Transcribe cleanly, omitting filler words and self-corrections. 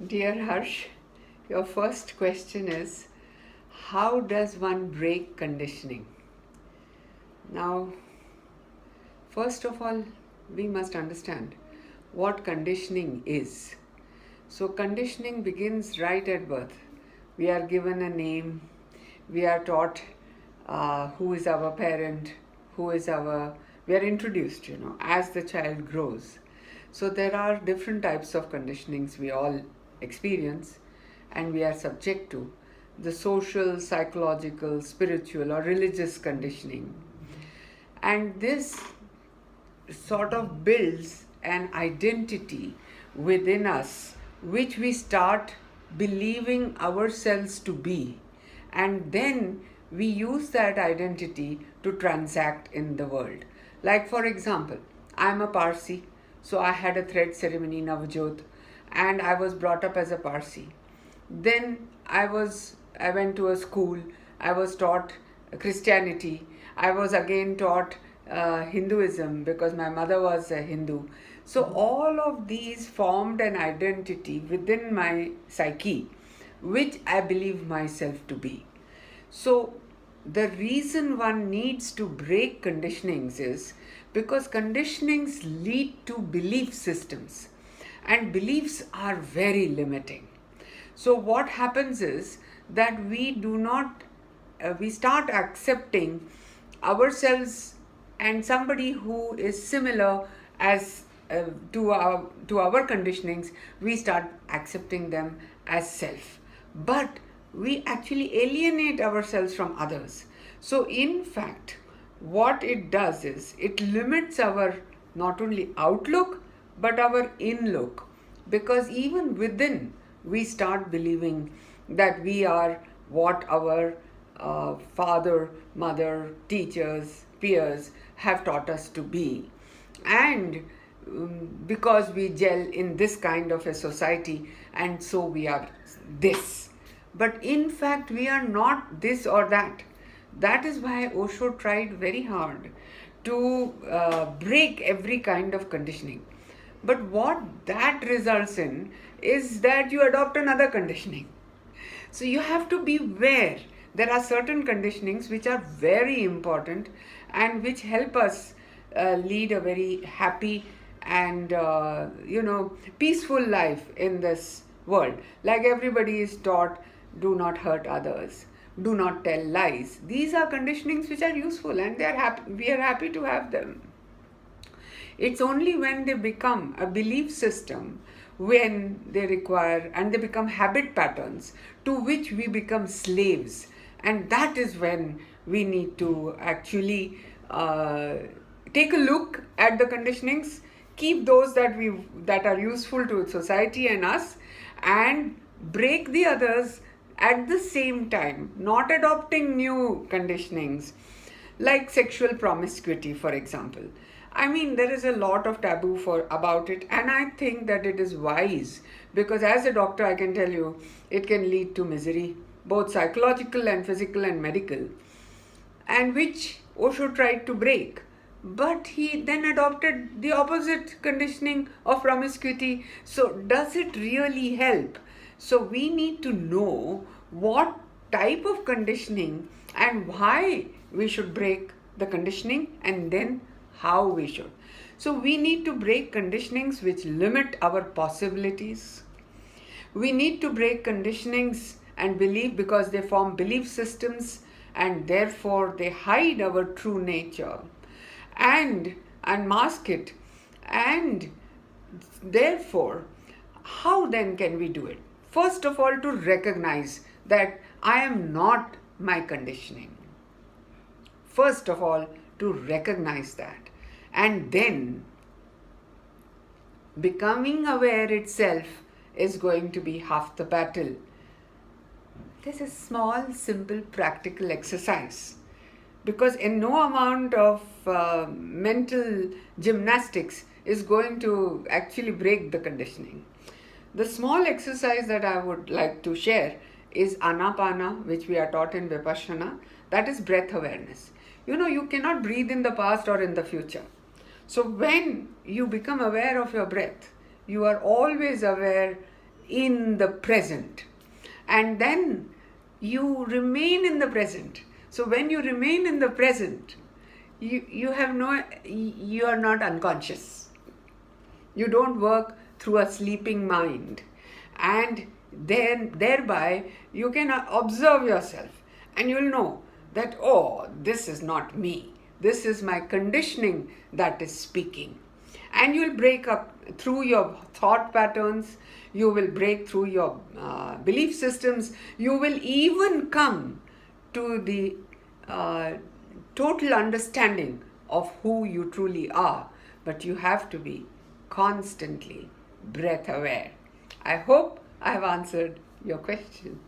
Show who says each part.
Speaker 1: Dear Harsh, your first question is, how does one break conditioning? Now, first of all, we must understand what conditioning is. So, conditioning begins right at birth. We are given a name, we are taught who is our parent, we are introduced, as the child grows. So, there are different types of conditionings we all experience and we are subject to: the social, psychological, spiritual, or religious conditioning. And this sort of builds an identity within us which we start believing ourselves to be, and then we use that identity to transact in the world. Like, for example, I'm a Parsi, so I had a thread ceremony, Navjot, and I was brought up as a Parsi. Then I went to a school. I was taught Christianity. I was again taught Hinduism because my mother was a Hindu. So all of these formed an identity within my psyche, which I believe myself to be. So the reason one needs to break conditionings is because conditionings lead to belief systems, and beliefs are very limiting. So what happens is that we start accepting ourselves and somebody who is similar as to our conditionings. We start accepting them as self, but we actually alienate ourselves from others. So in fact, what it does is it limits our not only outlook but our in look, because even within we start believing that we are what our father, mother, teachers, peers have taught us to be. And because we gel in this kind of a society, and so we are this. But in fact, we are not this or that. That is why Osho tried very hard to break every kind of conditioning. But what that results in is that you adopt another conditioning. So you have to be aware. There are certain conditionings which are very important and which help us lead a very happy and peaceful life in this world. Like everybody is taught, do not hurt others, do not tell lies. These are conditionings which are useful, and we are happy to have them. It's only when they become a belief system, when they require and they become habit patterns to which we become slaves. And that is when we need to actually take a look at the conditionings, keep those that are useful to society and us, and break the others at the same time, not adopting new conditionings like sexual promiscuity, for example. I mean, there is a lot of taboo for about it, and I think that it is wise, because as a doctor I can tell you it can lead to misery, both psychological and physical and medical, and which Osho tried to break. But he then adopted the opposite conditioning of promiscuity. So, does it really help? So, we need to know what type of conditioning and why we should break the conditioning, and then how we should. So, we need to break conditionings which limit our possibilities. We need to break conditionings and belief because they form belief systems and therefore they hide our true nature and unmask it. And therefore, how then can we do it? First of all, to recognize that I am not my conditioning. First of all, to recognize that. And then, becoming aware itself is going to be half the battle. There's a small, simple, practical exercise, because in no amount of mental gymnastics is going to actually break the conditioning. The small exercise that I would like to share is Anapana, which we are taught in Vipassana, that is breath awareness. You cannot breathe in the past or in the future. So when you become aware of your breath, you are always aware in the present. And then you remain in the present. So when you remain in the present, you are not unconscious. You don't work through a sleeping mind. And then thereby you can observe yourself and you'll know that, oh, this is not me. This is my conditioning that is speaking. And you'll break up through your thought patterns. You will break through your belief systems. You will even come to the total understanding of who you truly are. But you have to be constantly breath aware. I hope I have answered your question.